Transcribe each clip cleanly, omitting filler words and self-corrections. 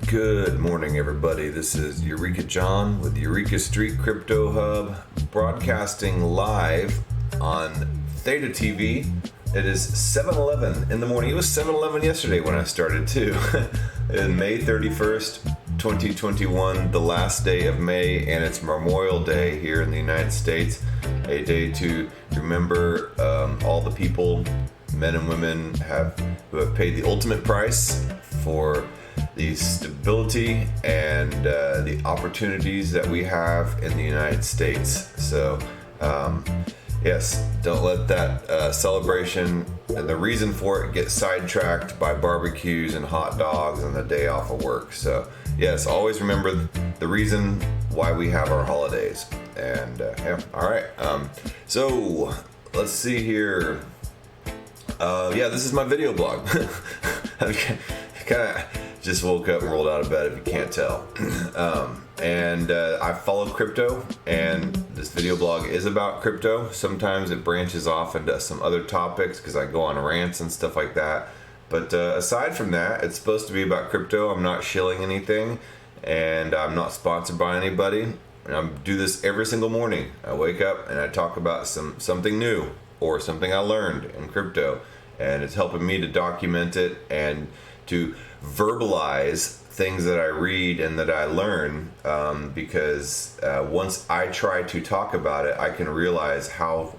Good morning, everybody. This is Eureka John with Eureka Street Crypto Hub, broadcasting live on Theta TV. It is 7:11 in the morning. It was 7:11 yesterday when I started too. In May 31st, 2021, the last day of May, and it's Memorial Day here in the United States. A day to remember all the people, men and women, who have paid the ultimate price for the stability and the opportunities that we have in the United States. So, yes, don't let that celebration and the reason for it get sidetracked by barbecues and hot dogs and the day off of work. So, yes, always remember the reason why we have our holidays. And yeah, all right. So let's see here. Yeah, this is my video blog. Okay, kind of just woke up and rolled out of bed, if you can't tell. And I follow crypto, and this video blog is about crypto. Sometimes it branches off into some other topics because I go on rants and stuff like that. But aside from that, it's supposed to be about crypto. I'm not shilling anything, and I'm not sponsored by anybody. And I do this every single morning. I wake up and I talk about something new or something I learned in crypto, and it's helping me to document it and to verbalize things that I read and that I learn, because once I try to talk about it, I can realize how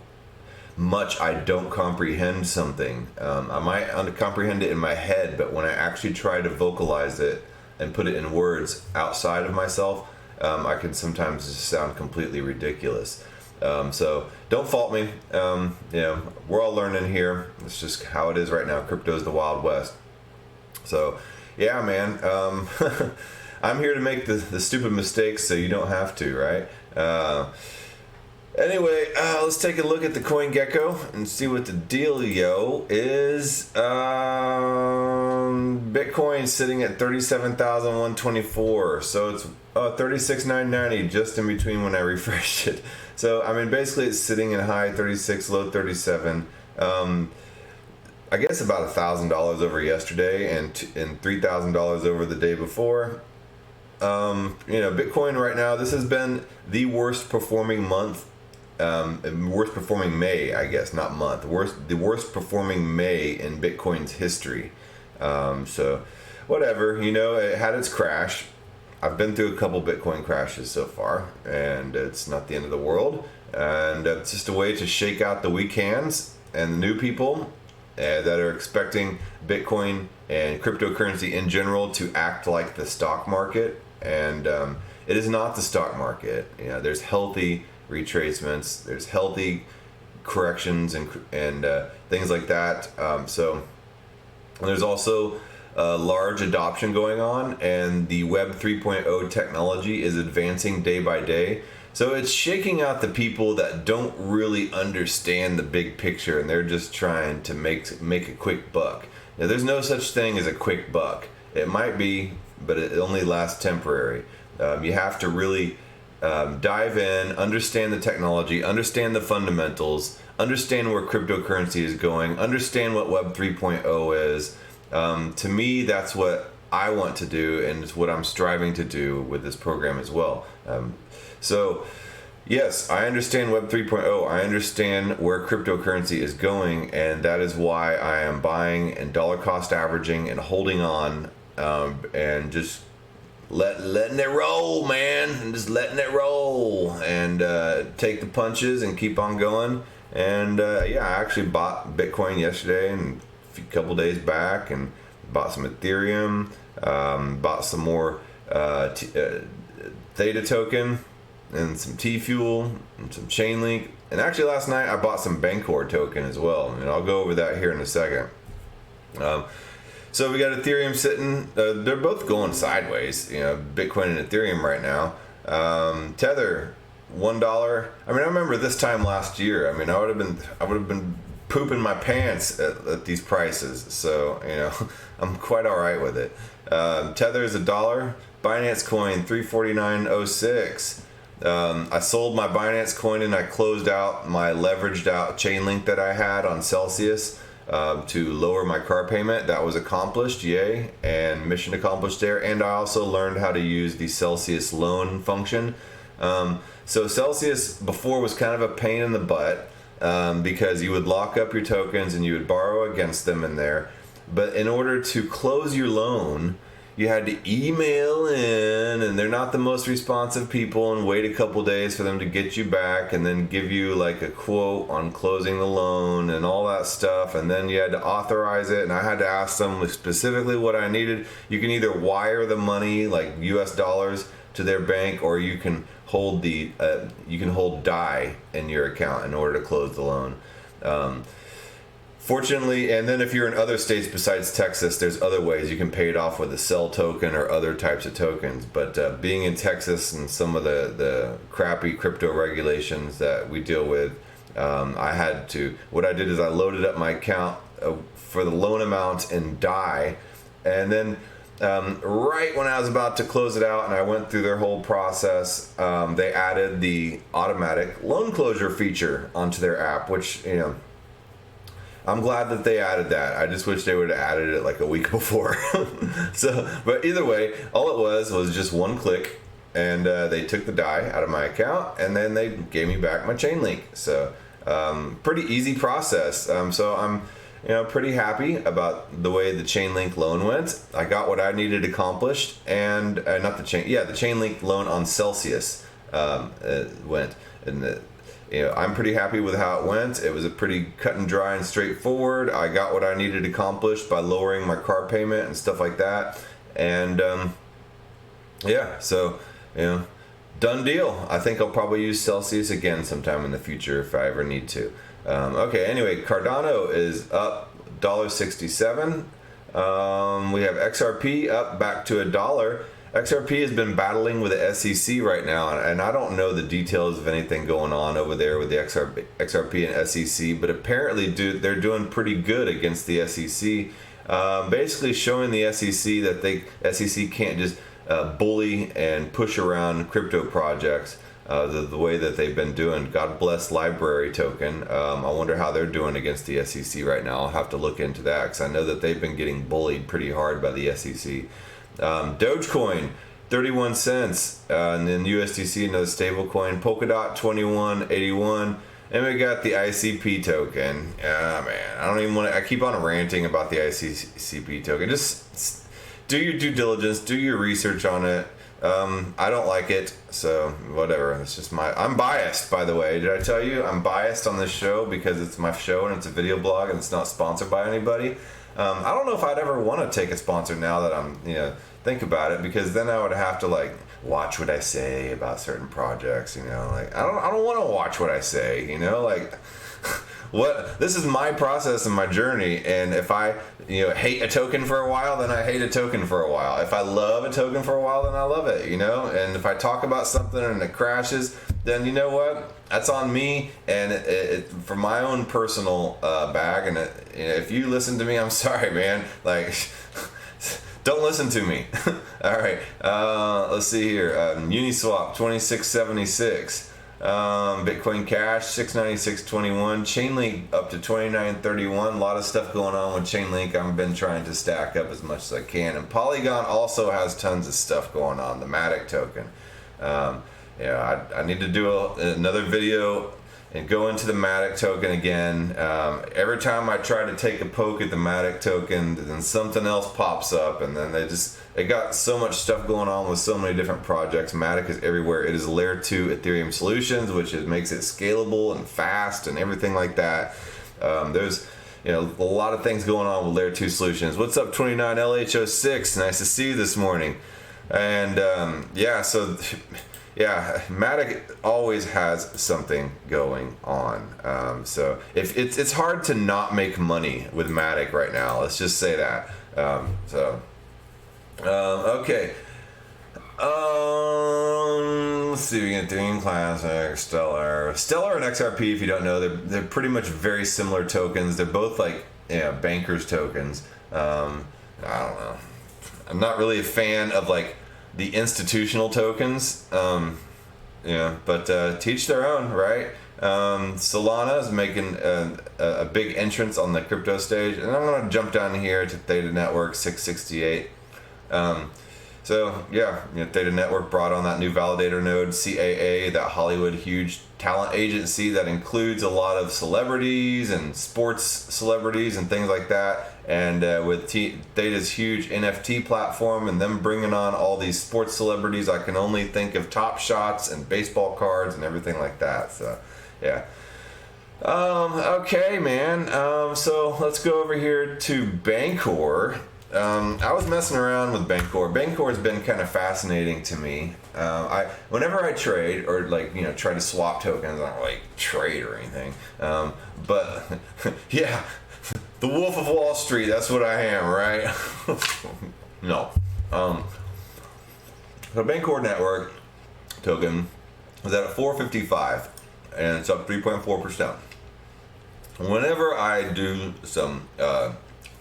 much I don't comprehend something. I might comprehend it in my head, but when I actually try to vocalize it and put it in words outside of myself, I can sometimes just sound completely ridiculous. So don't fault me. We're all learning here. It's just how it is right now. Crypto is the Wild West. So yeah, man, I'm here to make the stupid mistakes so you don't have to, right? Anyway, let's take a look at the CoinGecko and see what the dealio is. Bitcoin sitting at 37,124, so it's 36,990 just in between when I refreshed it. So I mean, basically it's sitting in high 36, low 37. I guess about $1,000 over yesterday and $3,000 over the day before. Bitcoin right now, this has been the worst performing month. Worst performing May, I guess, not month. The worst performing May in Bitcoin's history. So, whatever. It had its crash. I've been through a couple Bitcoin crashes so far, and it's not the end of the world. And it's just a way to shake out the weak hands and the new people that are expecting Bitcoin and cryptocurrency in general to act like the stock market. And it is not the stock market. There's healthy retracements, there's healthy corrections and things like that. So there's also large adoption going on, and the Web 3.0 technology is advancing day by day. So it's shaking out the people that don't really understand the big picture, and they're just trying to make a quick buck. Now, there's no such thing as a quick buck. It might be, but it only lasts temporary. You have to really dive in, understand the technology, understand the fundamentals, understand where cryptocurrency is going, understand what Web 3.0 is. To me, that's what I want to do, and it's what I'm striving to do with this program as well. So, yes, I understand Web 3.0. I understand where cryptocurrency is going, and that is why I am buying and dollar cost averaging and holding on, and just letting it roll, man, and just letting it roll, and take the punches and keep on going. And yeah, I actually bought Bitcoin yesterday and a couple days back, and bought some Ethereum, bought some more Theta token, and some T-Fuel, and some Chainlink. And actually last night I bought some Bancor token as well, and I'll go over that here in a second. So we got Ethereum sitting, they're both going sideways, Bitcoin and Ethereum right now. Tether, $1. I mean, I remember this time last year, I mean, I would have been pooping my pants at these prices. So, I'm quite all right with it. Tether is $1. Binance Coin, 349.06. I sold my Binance Coin and I closed out my leveraged out Chainlink that I had on Celsius. to lower my car payment. That was accomplished, yay, and mission accomplished there. And I also learned how to use the Celsius loan function. So Celsius before was kind of a pain in the butt because you would lock up your tokens and you would borrow against them in there. But in order to close your loan, you had to email in, and they're not the most responsive people, and wait a couple days for them to get you back and then give you like a quote on closing the loan and all that stuff. And then you had to authorize it, and I had to ask them specifically what I needed. You can either wire the money, like US dollars, to their bank, or you can hold DAI in your account in order to close the loan. Fortunately, and then if you're in other states besides Texas, there's other ways. You can pay it off with a cell token or other types of tokens. But being in Texas and some of the crappy crypto regulations that we deal with, what I did is I loaded up my account for the loan amount in DAI. And then right when I was about to close it out and I went through their whole process, they added the automatic loan closure feature onto their app, which, I'm glad that they added that. I just wish they would have added it like a week before. But either way, all it was just one click, and they took the DAI out of my account, and then they gave me back my chain link. So pretty easy process. So I'm pretty happy about the way the chain link loan went. I got what I needed accomplished, and the chain link loan on Celsius went, and I'm pretty happy with how it went. It was a pretty cut and dry and straightforward. I got what I needed accomplished by lowering my car payment and stuff like that. And done deal. I think I'll probably use Celsius again sometime in the future if I ever need to. Okay, anyway, Cardano is up $1.67. We have XRP up back to $1. XRP has been battling with the SEC right now, and I don't know the details of anything going on over there with the XRP and SEC, but apparently they're doing pretty good against the SEC, basically showing the SEC that SEC can't just bully and push around crypto projects the way that they've been doing. God bless Library Token. I wonder how they're doing against the SEC right now. I'll have to look into that because I know that they've been getting bullied pretty hard by the SEC. Dogecoin, 31 cents, and then USDC, another stable coin. Polkadot, 21.81, and we got the ICP token. Man, I don't even want to. I keep on ranting about the ICP token. Just do your due diligence, do your research on it. I don't like it, so whatever. It's just I'm biased, by the way. Did I tell you I'm biased on this show because it's my show and it's a video blog and it's not sponsored by anybody? I don't know if I'd ever want to take a sponsor now that I'm, think about it, because then I would have to watch what I say about certain projects, I don't want to watch what I say, this is my process and my journey, and if I, hate a token for a while, then I hate a token for a while. If I love a token for a while, then I love it, and if I talk about something and it crashes, then you know what? That's on me, and it for my own personal bag. And if you listen to me, I'm sorry, man. Don't listen to me. All right. Let's see here. Uniswap 2676. Bitcoin Cash 696.21. Chainlink up to 29.31. A lot of stuff going on with Chainlink. I've been trying to stack up as much as I can. And Polygon also has tons of stuff going on. The Matic token. I need to do another video and go into the Matic token again. Every time I try to take a poke at the Matic token, then something else pops up, and then they got so much stuff going on with so many different projects. Matic is everywhere. It is layer 2 Ethereum solutions, which makes it scalable and fast and everything like that. There's a lot of things going on with layer 2 solutions. What's up, 29LHO6? Nice to see you this morning. And Matic always has something going on. So if it's hard to not make money with Matic right now. Let's just say that. Okay. Let's see. We get Ethereum Classic, Stellar, and XRP. If you don't know, they're pretty much very similar tokens. They're both bankers tokens. I don't know. I'm not really a fan of the institutional tokens, but teach their own, right? Solana is making a big entrance on the crypto stage, and I'm going to jump down here to Theta Network 668. So yeah, Theta Network brought on that new validator node, CAA, that Hollywood huge talent agency that includes a lot of celebrities and sports celebrities and things like that. And with Theta's huge NFT platform and them bringing on all these sports celebrities, I can only think of Top Shots and baseball cards and everything like that. So yeah. Okay, man. So let's go over here to Bancor. I was messing around with Bancor. Bancor has been kind of fascinating to me. Whenever I trade or try to swap tokens, I don't like trade or anything. But yeah, the Wolf of Wall Street. That's what I am, right? No. The Bancor network token is at 455, and it's up 3.4%. Whenever I do some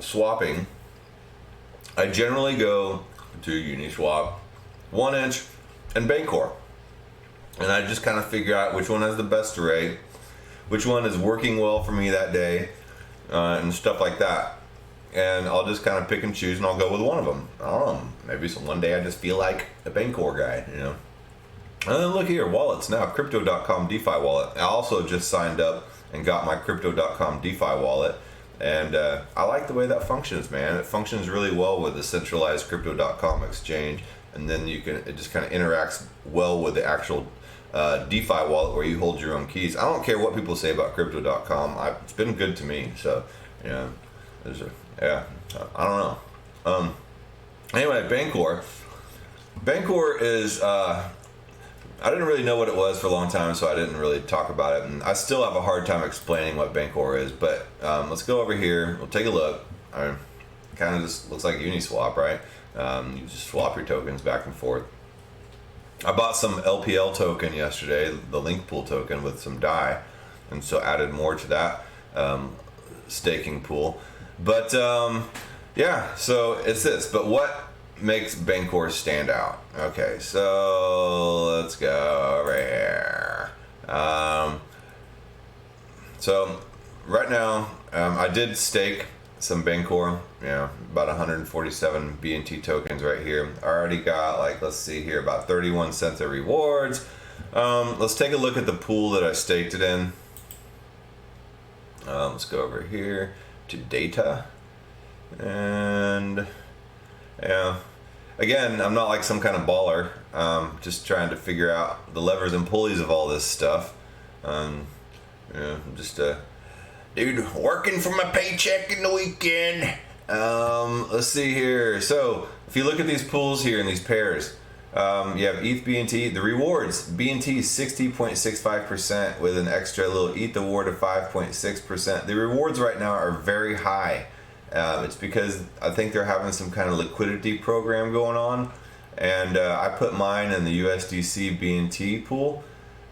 swapping, I generally go to Uniswap, 1inch, and Bancor. And I just kind of figure out which one has the best rate, which one is working well for me that day, and stuff like that. And I'll just kind of pick and choose, and I'll go with one of them. I don't know, maybe one day I just feel like a Bancor guy, And then look here, wallets now, Crypto.com DeFi wallet. I also just signed up and got my Crypto.com DeFi wallet. And I like the way that functions, man. It functions really well with the centralized Crypto.com exchange, and then it just kind of interacts well with the actual DeFi wallet where you hold your own keys. I don't care what people say about Crypto.com. It's been good to me. So I don't know. Anyway, Bancor. Bancor is. I didn't really know what it was for a long time, so I didn't really talk about it. And I still have a hard time explaining what Bancor is, but let's go over here. We'll take a look. Kind of just looks like Uniswap, right? You just swap your tokens back and forth. I bought some LPL token yesterday, the link pool token with some DAI, and so added more to that staking pool. But yeah, so it's this. But what makes Bancor stand out? Okay, so let's go over here. So right now, I did stake some Bancor, about 147 BNT tokens right here. I already got let's see here, about 31 cents of rewards. Let's take a look at the pool that I staked it in. Let's go over here to data, and again, I'm not like some kind of baller. Just trying to figure out the levers and pulleys of all this stuff. I'm just a dude working for my paycheck in the weekend. Let's see here. So if you look at these pools here in these pairs, you have ETH BNT. The rewards, BNT 60.65% with an extra little ETH award of 5.6%. The rewards right now are very high. It's because I think they're having some kind of liquidity program going on, and I put mine in the USDC BNT pool,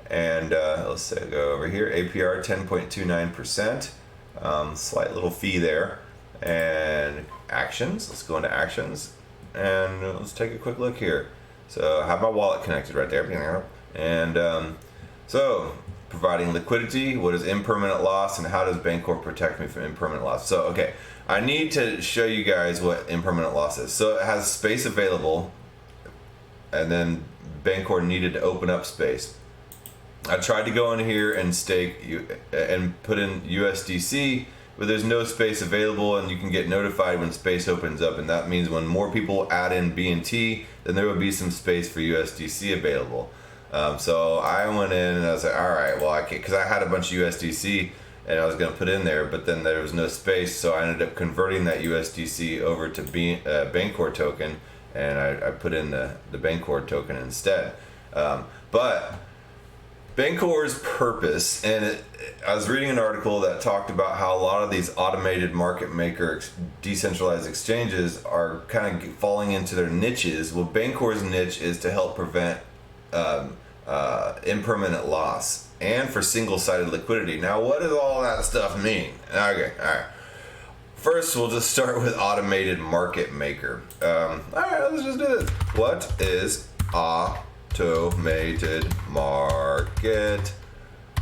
and let's say go over here, APR 10.29%, slight little fee there, and actions. Let's go into actions, and let's take a quick look here. So I have my wallet connected right there, and so providing liquidity. What is impermanent loss, and how does Bancor protect me from impermanent loss? So okay. I need to show you guys what impermanent loss is. So it has space available, and then Bancor needed to open up space. I tried to go in here and stake and put in USDC, but there's no space available, and you can get notified when space opens up, and that means when more people add in BNT, then there will be some space for USDC available. So I went in and I was like, all right, well, I can't, because I had a bunch of USDC and I was going to put in there, but then there was no space, so I ended up converting that USDC over to Bancor token, and I put in the Bancor token instead. But Bancor's purpose, and I was reading an article that talked about how a lot of these automated market maker decentralized exchanges are kind of falling into their niches. Well, Bancor's niche is to help prevent impermanent loss and for single-sided liquidity. Now, what does all that stuff mean? Okay, all right. First, we'll just start with automated market maker. All right, let's just do this. What is automated market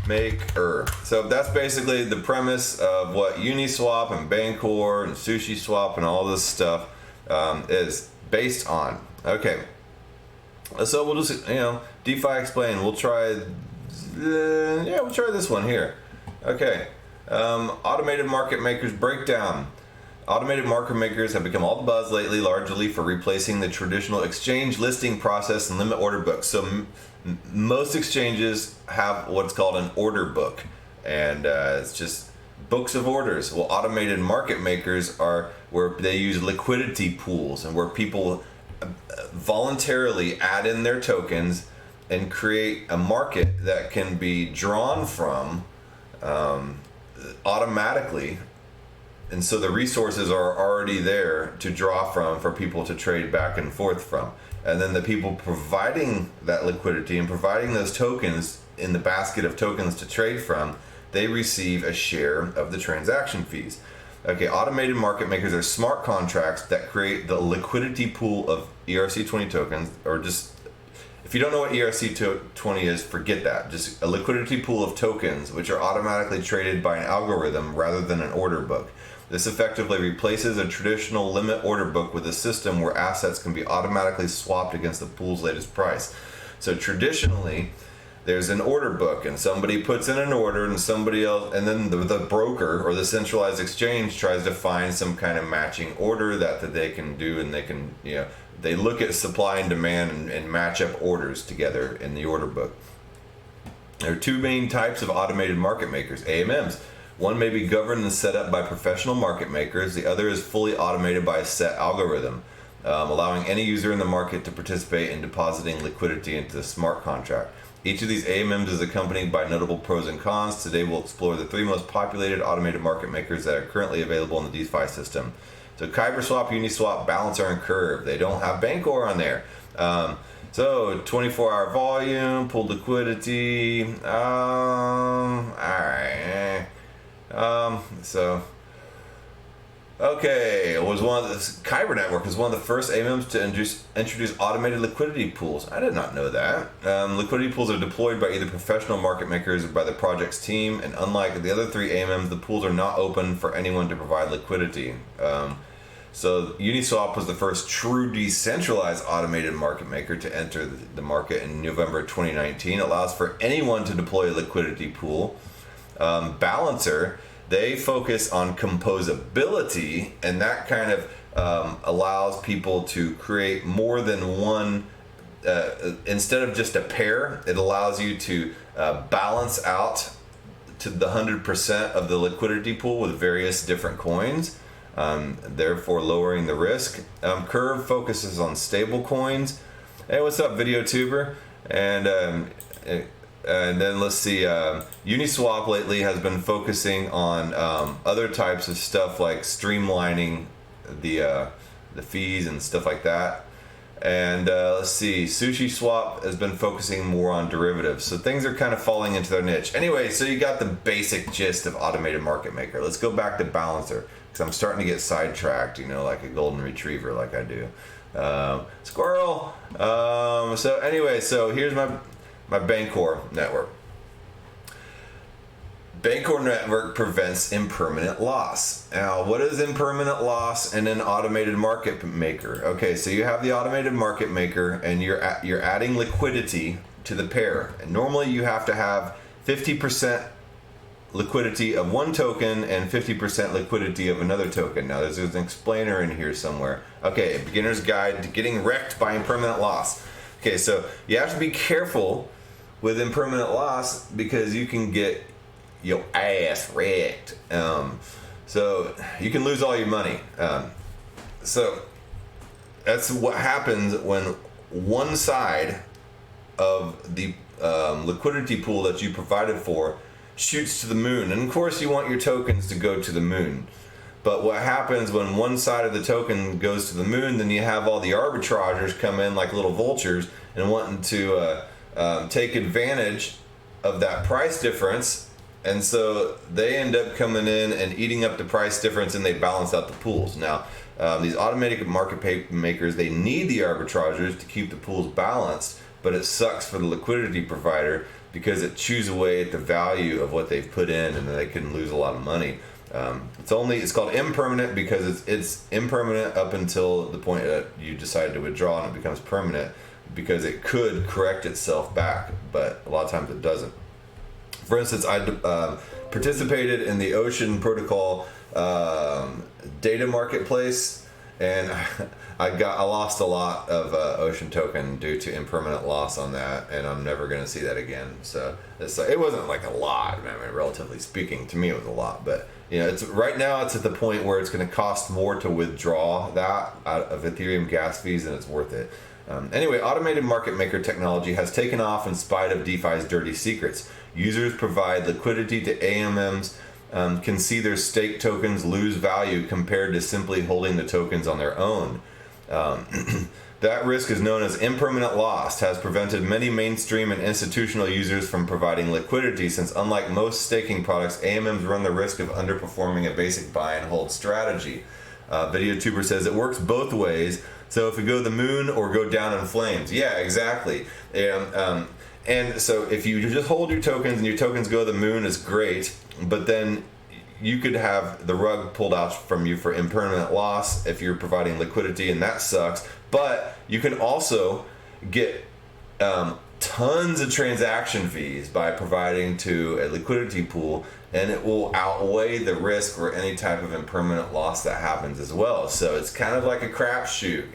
maker. So that's basically the premise of what Uniswap and Bancor and SushiSwap and all this stuff is based on. Okay, so we'll just, DeFi explain. We'll try, we'll try this one here. Okay, automated market makers breakdown. Automated market makers have become all the buzz lately, largely for replacing the traditional exchange listing process and limit order books. So most exchanges have what's called an order book, and it's just books of orders. Well, automated market makers are where they use liquidity pools and where people voluntarily add in their tokens and create a market that can be drawn from automatically. And so the resources are already there to draw from for people to trade back and forth from. And then the people providing that liquidity and providing those tokens in the basket of tokens to trade from, they receive a share of the transaction fees. Okay, automated market makers are smart contracts that create the liquidity pool of ERC20 tokens, or just, if you don't know what ERC20 is, forget that. Just a liquidity pool of tokens which are automatically traded by an algorithm rather than an order book. This effectively replaces a traditional limit order book with a system where assets can be automatically swapped against the pool's latest price. So traditionally, there's an order book and somebody puts in an order and somebody else, and then the broker or the centralized exchange tries to find some kind of matching order that they can do, and they can, they look at supply and demand and match up orders together in the order book. There are two main types of automated market makers, AMMs. One may be governed and set up by professional market makers. The other is fully automated by a set algorithm, allowing any user in the market to participate in depositing liquidity into the smart contract. Each of these AMMs is accompanied by notable pros and cons. Today we'll explore the three most populated automated market makers that are currently available in the DeFi system. So KyberSwap, Uniswap, Balancer, and Curve. They don't have Bancor on there. So 24-hour volume, pooled liquidity. All right. Okay, Kyber Network was one of the first AMMs to introduce automated liquidity pools. I did not know that. Liquidity pools are deployed by either professional market makers or by the project's team, and unlike the other three AMMs, the pools are not open for anyone to provide liquidity. So Uniswap was the first true decentralized automated market maker to enter the market in November 2019. It allows for anyone to deploy a liquidity pool. Balancer, they focus on composability, and that kind of allows people to create more than one, instead of just a pair. It allows you to balance out to the 100% of the liquidity pool with various different coins, therefore lowering the risk. Curve focuses on stable coins. Hey, what's up, VideoTuber? And then let's see, Uniswap lately has been focusing on other types of stuff like streamlining the fees and stuff like that. And let's see, SushiSwap has been focusing more on derivatives. So things are kind of falling into their niche. Anyway, so you got the basic gist of automated market maker. Let's go back to Balancer, because I'm starting to get sidetracked, like a golden retriever like I do. Squirrel! So anyway, so here's my Bancor network. Bancor network prevents impermanent loss. Now, what is impermanent loss in an automated market maker? Okay, so you have the automated market maker, and you're adding liquidity to the pair. And normally, you have to have 50% liquidity of one token and 50% liquidity of another token. Now, there's an explainer in here somewhere. Okay, a beginner's guide to getting wrecked by impermanent loss. Okay, so you have to be careful with impermanent loss, because you can get your ass wrecked. So you can lose all your money. So that's what happens when one side of the liquidity pool that you provided for shoots to the moon. And of course you want your tokens to go to the moon. But what happens when one side of the token goes to the moon, then you have all the arbitragers come in like little vultures and wanting to take advantage of that price difference, and so they end up coming in and eating up the price difference, and they balance out the pools. Now, these automated market makers, they need the arbitragers to keep the pools balanced, but it sucks for the liquidity provider because it chews away at the value of what they've put in, and then they can lose a lot of money. It's called impermanent because it's impermanent up until the point that you decide to withdraw, and it becomes permanent because it could correct itself back, but a lot of times it doesn't. For instance, I participated in the Ocean Protocol data marketplace, and I lost a lot of Ocean token due to impermanent loss on that, and I'm never going to see that again. So it wasn't like a lot. I mean, relatively speaking, to me it was a lot, but right now it's at the point where it's going to cost more to withdraw that out of Ethereum gas fees than it's worth it. Anyway, automated market maker technology has taken off in spite of DeFi's dirty secrets. Users provide liquidity to AMMs, can see their stake tokens lose value compared to simply holding the tokens on their own. That risk is known as impermanent loss, has prevented many mainstream and institutional users from providing liquidity, since unlike most staking products, AMMs run the risk of underperforming a basic buy and hold strategy. VideoTuber says it works both ways, so if we go to the moon or go down in flames. Yeah, exactly. And so if you just hold your tokens and your tokens go to the moon, is great, but then you could have the rug pulled out from you for impermanent loss if you're providing liquidity, and that sucks. But you can also get tons of transaction fees by providing to a liquidity pool, and it will outweigh the risk or any type of impermanent loss that happens as well. So it's kind of like a crapshoot,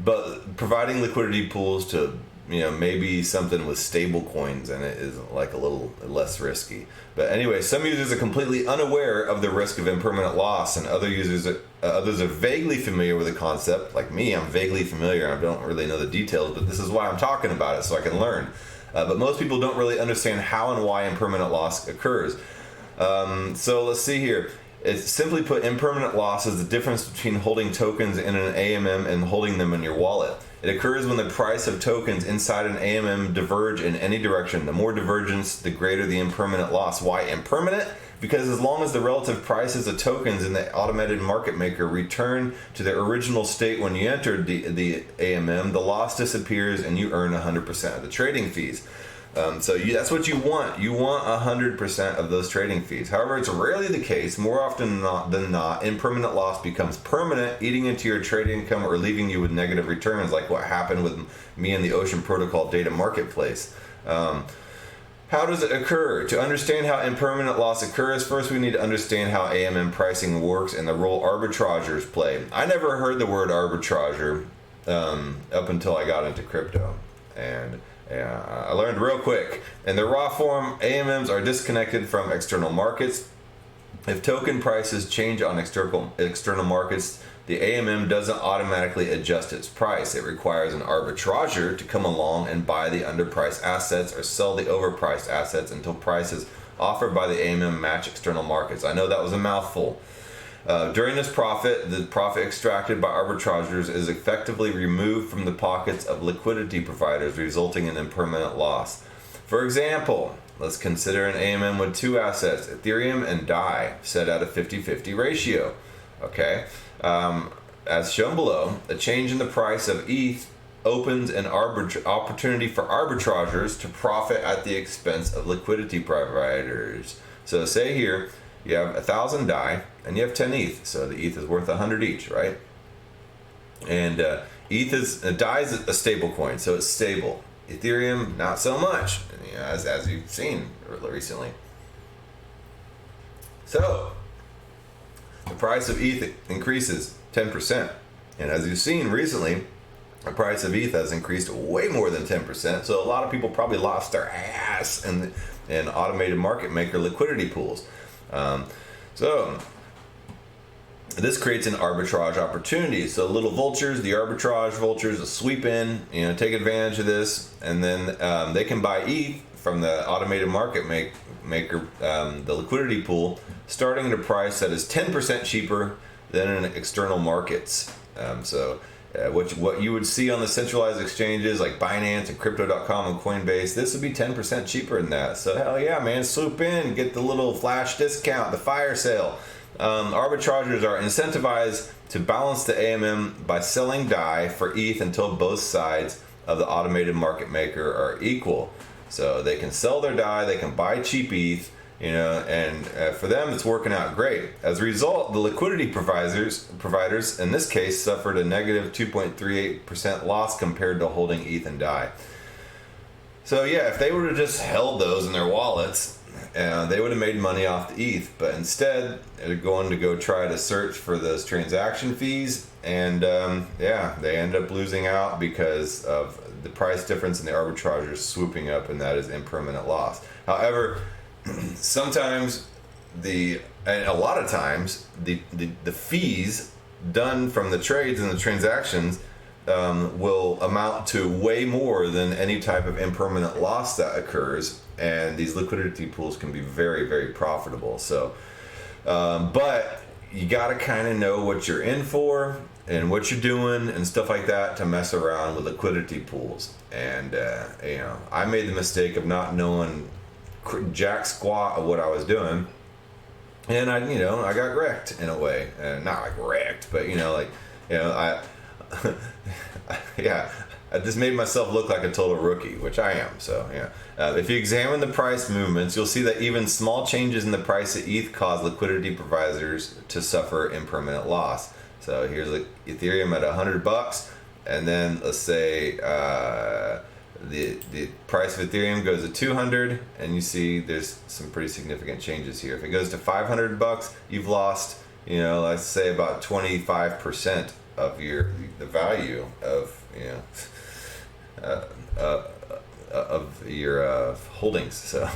but providing liquidity pools to maybe something with stable coins in it is like a little less risky. But anyway, some users are completely unaware of the risk of impermanent loss, and others are vaguely familiar with the concept. Like me, I'm vaguely familiar. I don't really know the details, but this is why I'm talking about it, so I can learn. But most people don't really understand how and why impermanent loss occurs. So let's see here. It's simply put, impermanent loss is the difference between holding tokens in an AMM and holding them in your wallet. It occurs when the price of tokens inside an AMM diverge in any direction. The more divergence, the greater the impermanent loss. Why impermanent? Because as long as the relative prices of tokens in the automated market maker return to their original state when you entered the AMM, the loss disappears and you earn 100% of the trading fees. So that's what you want. You want 100% of those trading fees. However, it's rarely the case. More often than not, impermanent loss becomes permanent, eating into your trading income or leaving you with negative returns, like what happened with me in the Ocean Protocol data marketplace. How does it occur? To understand how impermanent loss occurs, first we need to understand how AMM pricing works and the role arbitrageurs play. I never heard the word arbitrager up until I got into crypto. And I learned real quick. In the raw form, AMMs are disconnected from external markets. If token prices change on external markets, the AMM doesn't automatically adjust its price. It requires an arbitrager to come along and buy the underpriced assets or sell the overpriced assets until prices offered by the AMM match external markets. I know that was a mouthful. During this profit, the profit extracted by arbitrageurs is effectively removed from the pockets of liquidity providers, resulting in impermanent loss. For example, let's consider an AMM with two assets, Ethereum and DAI, set at a 50-50 ratio. Okay, as shown below, a change in the price of ETH opens an opportunity for arbitrageurs to profit at the expense of liquidity providers. So say here, you have 1,000 DAI and you have 10 ETH, so the ETH is worth 100 each, right? And DAI is a stable coin, so it's stable. Ethereum, not so much, as you've seen recently. So the price of ETH increases 10%, and as you've seen recently, the price of ETH has increased way more than 10%. So a lot of people probably lost their ass in automated market maker liquidity pools. So this creates an arbitrage opportunity. So little vultures, the arbitrage vultures, will sweep in, take advantage of this, and then they can buy ETH from the automated market maker, the liquidity pool, starting at a price that is 10% cheaper than in external markets. What you would see on the centralized exchanges like Binance and Crypto.com and Coinbase, this would be 10% cheaper than that. So hell yeah, man, swoop in, get the little flash discount, the fire sale. Arbitrageurs are incentivized to balance the AMM by selling DAI for ETH until both sides of the automated market maker are equal. So they can sell their die, they can buy cheap ETH, and for them it's working out great. As a result, the liquidity providers in this case suffered a negative 2.38% loss compared to holding ETH and DAI. So yeah, if they would have just held those in their wallets, they would have made money off the ETH, but instead they're going to go try to search for those transaction fees, and they end up losing out because of the price difference and the arbitrageurs swooping up, and that is impermanent loss. However, sometimes and a lot of times the fees done from the trades and the transactions will amount to way more than any type of impermanent loss that occurs, and these liquidity pools can be very, very profitable. So but you got to kind of know what you're in for and what you're doing and stuff like that to mess around with liquidity pools. And I made the mistake of not knowing jack squat of what I was doing, and I got wrecked in a way. Not like wrecked, but I just made myself look like a total rookie, which I am. So if you examine the price movements, you'll see that even small changes in the price of ETH cause liquidity providers to suffer impermanent loss. So here's Ethereum at $100, and then let's say the price of Ethereum goes to 200, and you see there's some pretty significant changes here. If it goes to $500, you've lost, let's say about 25% of the value of your holdings. So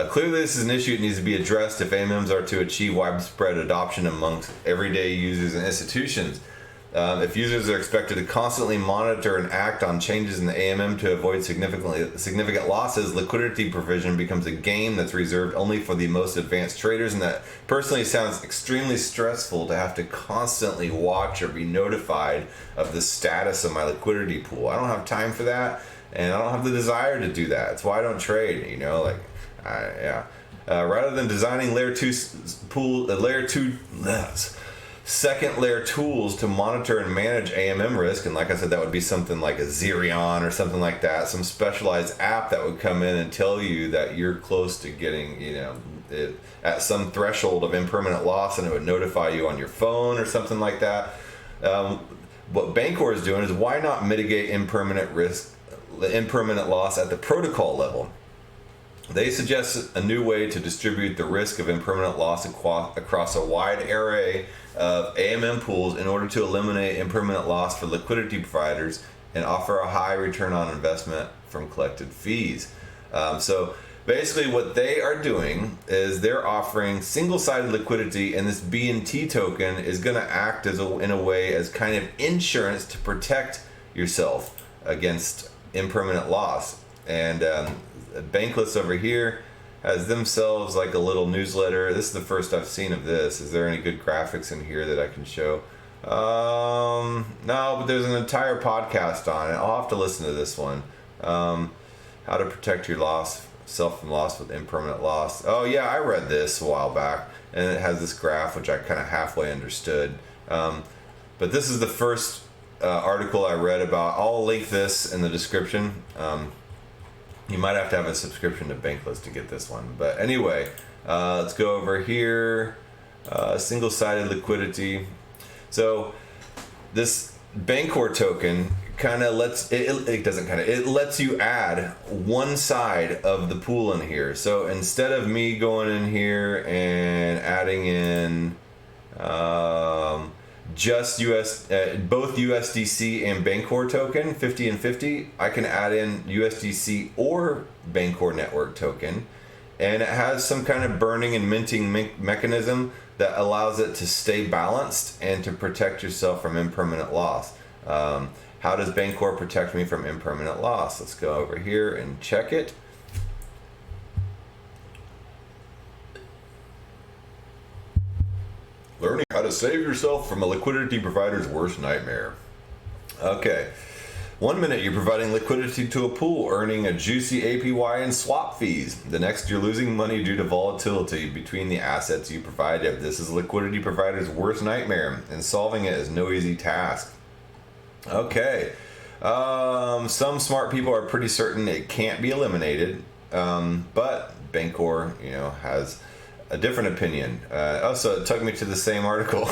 clearly this is an issue that needs to be addressed if AMMs are to achieve widespread adoption amongst everyday users and institutions. If users are expected to constantly monitor and act on changes in the AMM to avoid significant losses, liquidity provision becomes a game that's reserved only for the most advanced traders, and that personally sounds extremely stressful to have to constantly watch or be notified of the status of my liquidity pool. I don't have time for that, and I don't have the desire to do that. That's why I don't trade, rather than designing second layer tools to monitor and manage AMM risk, and like I said, that would be something like a Xerion or something like that, some specialized app that would come in and tell you that you're close to getting, at some threshold of impermanent loss, and it would notify you on your phone or something like that. What Bancor is doing is, why not mitigate impermanent loss at the protocol level? They suggest a new way to distribute the risk of impermanent loss across a wide array of AMM pools in order to eliminate impermanent loss for liquidity providers and offer a high return on investment from collected fees. So basically what they are doing is they're offering single-sided liquidity, and this BNT token is going to act in a way as kind of insurance to protect yourself against impermanent loss. And Bankless over here has themselves like a little newsletter. This is the first I've seen of this. Is there any good graphics in here that I can show? No, but there's an entire podcast on it. I'll have to listen to this one. How to protect yourself from loss with impermanent loss. Oh yeah, I read this a while back, and it has this graph which I kind of halfway understood. But this is the first article I read about. I'll link this in the description. You might have to have a subscription to Bankless to get this one. But anyway, let's go over here. Single-sided liquidity. So this Bancor token kind of lets it lets you add one side of the pool in here. So instead of me going in here and adding in just both USDC and Bancor token 50 and 50, I can add in USDC or Bancor network token, and it has some kind of burning and minting mechanism that allows it to stay balanced and to protect yourself from impermanent loss. How does Bancor protect me from impermanent loss? Let's go over here and check it. Learning how to save yourself from a liquidity provider's worst nightmare. Okay. 1 minute you're providing liquidity to a pool, earning a juicy APY and swap fees. The next you're losing money due to volatility between the assets you provided. This is a liquidity provider's worst nightmare, and solving it is no easy task. Okay. Some smart people are pretty certain it can't be eliminated, but Bancor, has a different opinion. Also, it took me to the same article.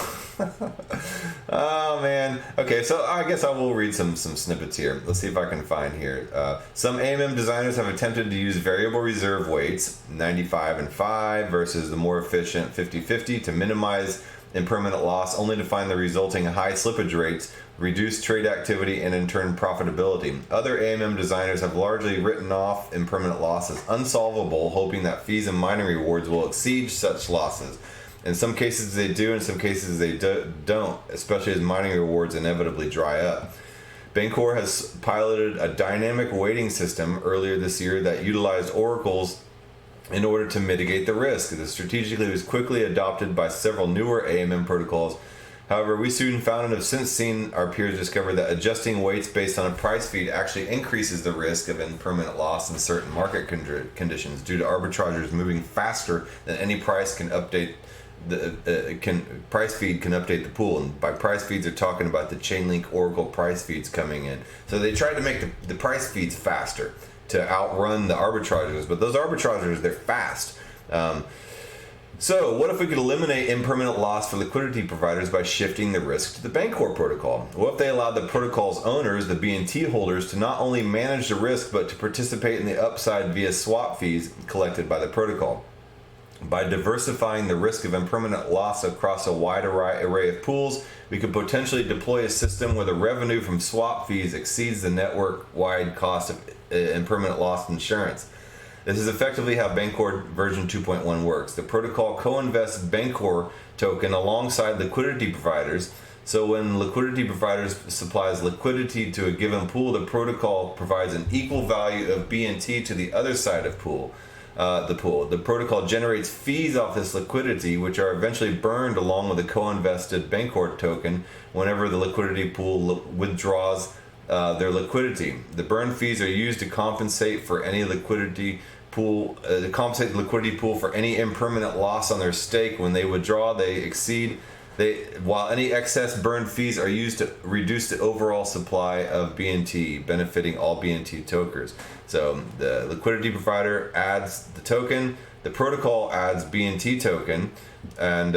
Oh man. Okay, so I guess I will read some snippets here. Let's see if I can find here. Some AMM designers have attempted to use variable reserve weights, 95 and 5 versus the more efficient 50-50, to minimize impermanent loss, only to find the resulting high slippage rates, reduced trade activity, and in turn profitability. Other AMM designers have largely written off impermanent loss as unsolvable, hoping that fees and mining rewards will exceed such losses. In some cases they do, in some cases they don't, especially as mining rewards inevitably dry up. Bancor has piloted a dynamic weighting system earlier this year that utilized oracles in order to mitigate the risk. The strategically was quickly adopted by several newer AMM protocols. However, we soon found and have since seen our peers discover that adjusting weights based on a price feed actually increases the risk of impermanent loss in certain market conditions due to arbitrageurs moving faster than any price can update. Price feed can update the pool, and by price feeds they're talking about the Chainlink Oracle price feeds coming in. So they tried to make the price feeds faster to outrun the arbitrageurs, but those arbitrageurs, they're fast. So what if we could eliminate impermanent loss for liquidity providers by shifting the risk to the Bancor protocol? What if they allowed the protocol's owners, the BNT holders, to not only manage the risk but to participate in the upside via swap fees collected by the protocol? By diversifying the risk of impermanent loss across a wide array of pools, we could potentially deploy a system where the revenue from swap fees exceeds the network-wide cost of impermanent loss insurance. This is effectively how Bancor version 2.1 works. The protocol co-invests Bancor token alongside liquidity providers. So when liquidity providers supplies liquidity to a given pool, the protocol provides an equal value of BNT to the other side of the pool. The protocol generates fees off this liquidity, which are eventually burned along with the co-invested Bancor token whenever the liquidity pool withdraws their liquidity. The burn fees are used to compensate for any liquidity pool, compensate the liquidity pool for any impermanent loss on their stake. When they withdraw, while any excess burn fees are used to reduce the overall supply of BNT, benefiting all BNT tokers. So the liquidity provider adds the token, the protocol adds BNT token, and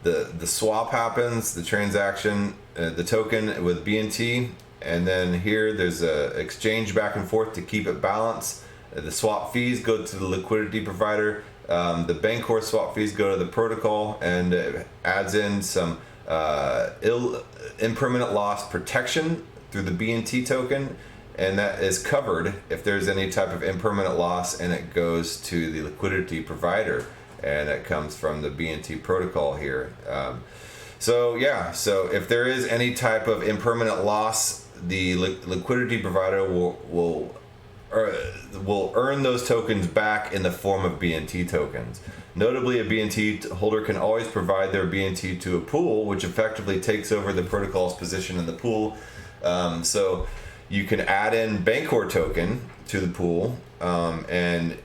the swap happens, the transaction, the token with BNT, and then here there's a exchange back and forth to keep it balanced. The swap fees go to the liquidity provider. The Bancor swap fees go to the protocol, and it adds in some impermanent loss protection through the BNT token, and that is covered if there's any type of impermanent loss, and it goes to the liquidity provider, and it comes from the BNT protocol here. So if there is any type of impermanent loss, the liquidity provider will earn those tokens back in the form of BNT tokens. Notably, a BNT holder can always provide their BNT to a pool, which effectively takes over the protocol's position in the pool. So you can add in Bancor token to the pool, and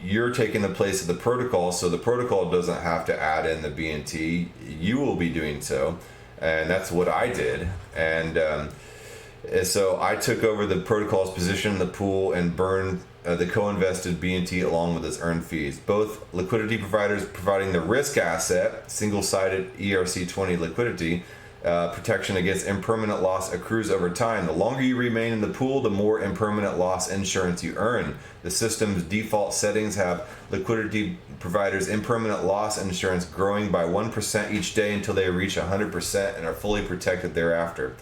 you're taking the place of the protocol, so the protocol doesn't have to add in the BNT. You will be doing so, and that's what I did. And so I took over the protocol's position in the pool and burned the co-invested BNT along with its earned fees. Both liquidity providers providing the risk asset, single-sided ERC20 liquidity, protection against impermanent loss accrues over time. The longer you remain in the pool, the more impermanent loss insurance you earn. The system's default settings have liquidity providers' impermanent loss insurance growing by 1% each day until they reach 100% and are fully protected thereafter.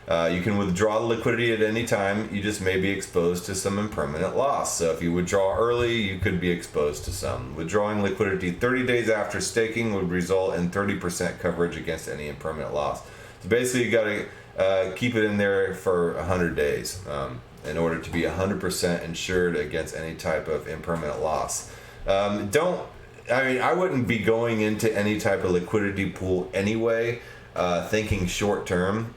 You can withdraw the liquidity at any time. You just may be exposed to some impermanent loss. So if you withdraw early, you could be exposed to some. Withdrawing liquidity 30 days after staking would result in 30% coverage against any impermanent loss. So basically, you got to keep it in there for 100 days in order to be 100% insured against any type of impermanent loss. I wouldn't be going into any type of liquidity pool anyway. Thinking short term,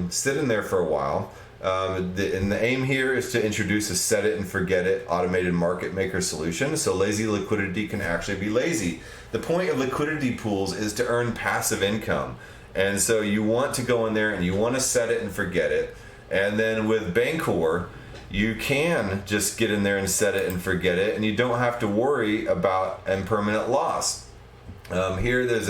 sit in there for a while. And the aim here is to introduce a set it and forget it automated market maker solution, so lazy liquidity can actually be lazy. The point of liquidity pools is to earn passive income. And so you want to go in there and you want to set it and forget it. And then with Bancor, you can just get in there and set it and forget it, and you don't have to worry about impermanent loss. Here there's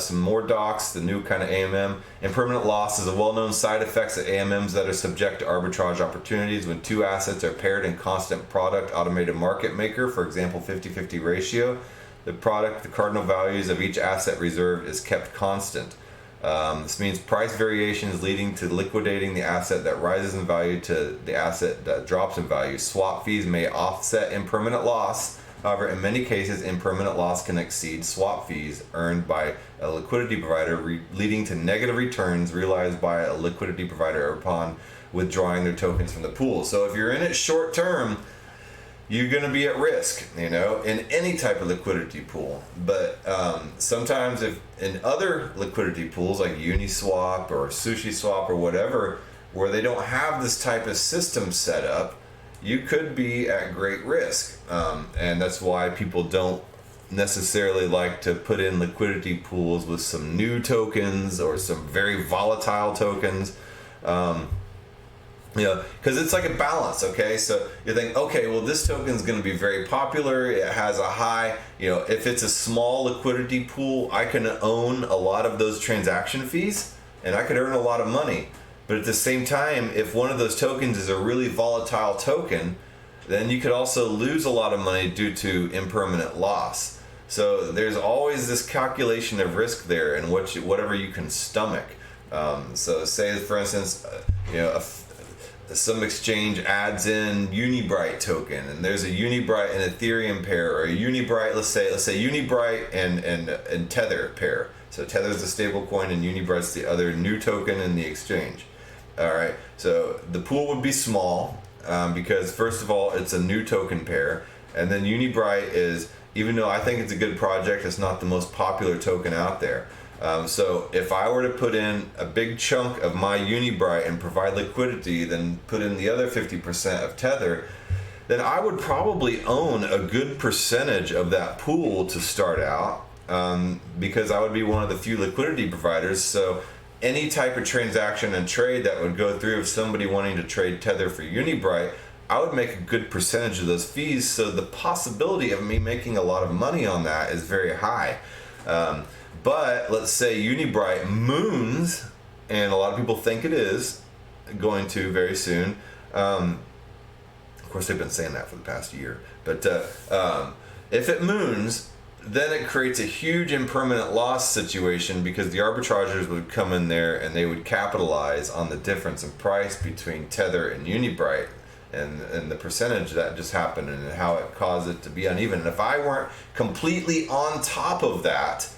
some more docs, the new kind of AMM. Impermanent loss is a well-known side effects of AMMs that are subject to arbitrage opportunities when two assets are paired in constant product automated market maker, for example 50-50 ratio. The cardinal values of each asset reserve is kept constant. This means price variations leading to liquidating the asset that rises in value to the asset that drops in value. Swap fees may offset impermanent loss. However, in many cases, impermanent loss can exceed swap fees earned by a liquidity provider, leading to negative returns realized by a liquidity provider upon withdrawing their tokens from the pool. So if you're in it short term, you're going to be at risk, in any type of liquidity pool. But sometimes if in other liquidity pools like Uniswap or SushiSwap or whatever, where they don't have this type of system set up, you could be at great risk. And that's why people don't necessarily like to put in liquidity pools with some new tokens or some very volatile tokens. Because it's like a balance, okay? So you think, okay, well, this token is going to be very popular. It has a high, if it's a small liquidity pool, I can own a lot of those transaction fees and I could earn a lot of money. But at the same time, if one of those tokens is a really volatile token, then you could also lose a lot of money due to impermanent loss. So there's always this calculation of risk there and whatever you can stomach. So say, for instance, some exchange adds in Unibright token, and there's a Unibright and Ethereum pair, or a Unibright, let's say Unibright and Tether pair. So Tether's the stable coin and Unibright's the other new token in the exchange. All right, so the pool would be small because first of all, it's a new token pair, and then Unibright is, even though I think it's a good project, it's not the most popular token out there. So if I were to put in a big chunk of my Unibright and provide liquidity, then put in the other 50% of Tether, then I would probably own a good percentage of that pool to start out, because I would be one of the few liquidity providers. So any type of transaction and trade that would go through of somebody wanting to trade Tether for Unibright, I would make a good percentage of those fees. So the possibility of me making a lot of money on that is very high. But let's say Unibright moons, and a lot of people think it is going to very soon. Of course, they've been saying that for the past year. But if it moons, then it creates a huge impermanent loss situation, because the arbitrageurs would come in there and they would capitalize on the difference in price between Tether and Unibright and the percentage that just happened and how it caused it to be uneven. And if I weren't completely on top of that,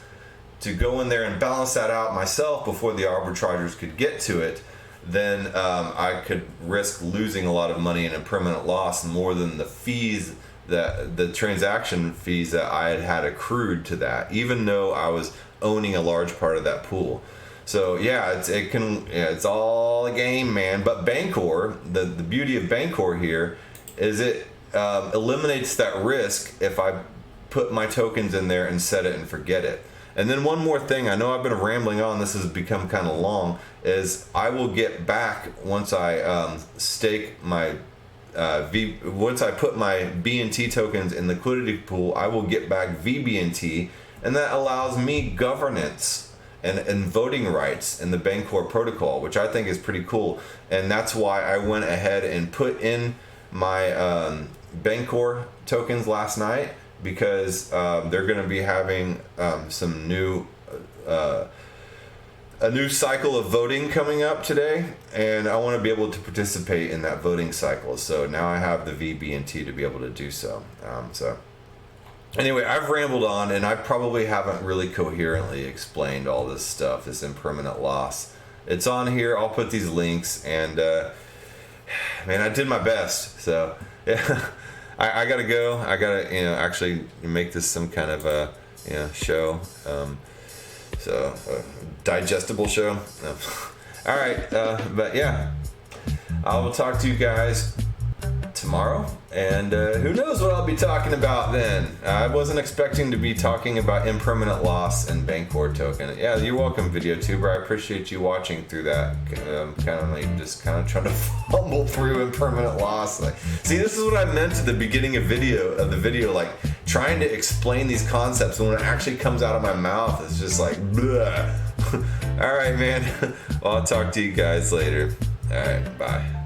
to go in there and balance that out myself before the arbitrageurs could get to it, then I could risk losing a lot of money in impermanent loss, more than the fees, the transaction fees that I had accrued to that, even though I was owning a large part of that pool. So yeah, it's all a game, man. But Bancor, the beauty of Bancor here is it eliminates that risk if I put my tokens in there and set it and forget it. And then one more thing, I know I've been rambling on, this has become kind of long, is I will get back once I stake my once I put my BNT tokens in the liquidity pool, I will get back VBNT, and that allows me governance and voting rights in the Bancor protocol, which I think is pretty cool. And that's why I went ahead and put in my Bancor tokens last night, because they're going to be having some new a new cycle of voting coming up today, and I want to be able to participate in that voting cycle. So now I have the VBNT to be able to do so. So anyway, I've rambled on, and I probably haven't really coherently explained all this stuff, this impermanent loss. It's on here. I'll put these links, and man, I did my best. So yeah. I gotta go. I gotta, actually make this some kind of a, show. So digestible show. No. All right, but yeah, I will talk to you guys tomorrow. tomorrow, and who knows what I'll be talking about then. I wasn't expecting to be talking about Impermanent Loss and Bancor token. Yeah, you're welcome, VideoTuber. I appreciate you watching through that. I'm kind of trying to fumble through Impermanent Loss. Like, see, this is what I meant at the beginning of the video, like trying to explain these concepts, and when it actually comes out of my mouth, it's just like, bleh. All right, man. Well, I'll talk to you guys later. All right, bye.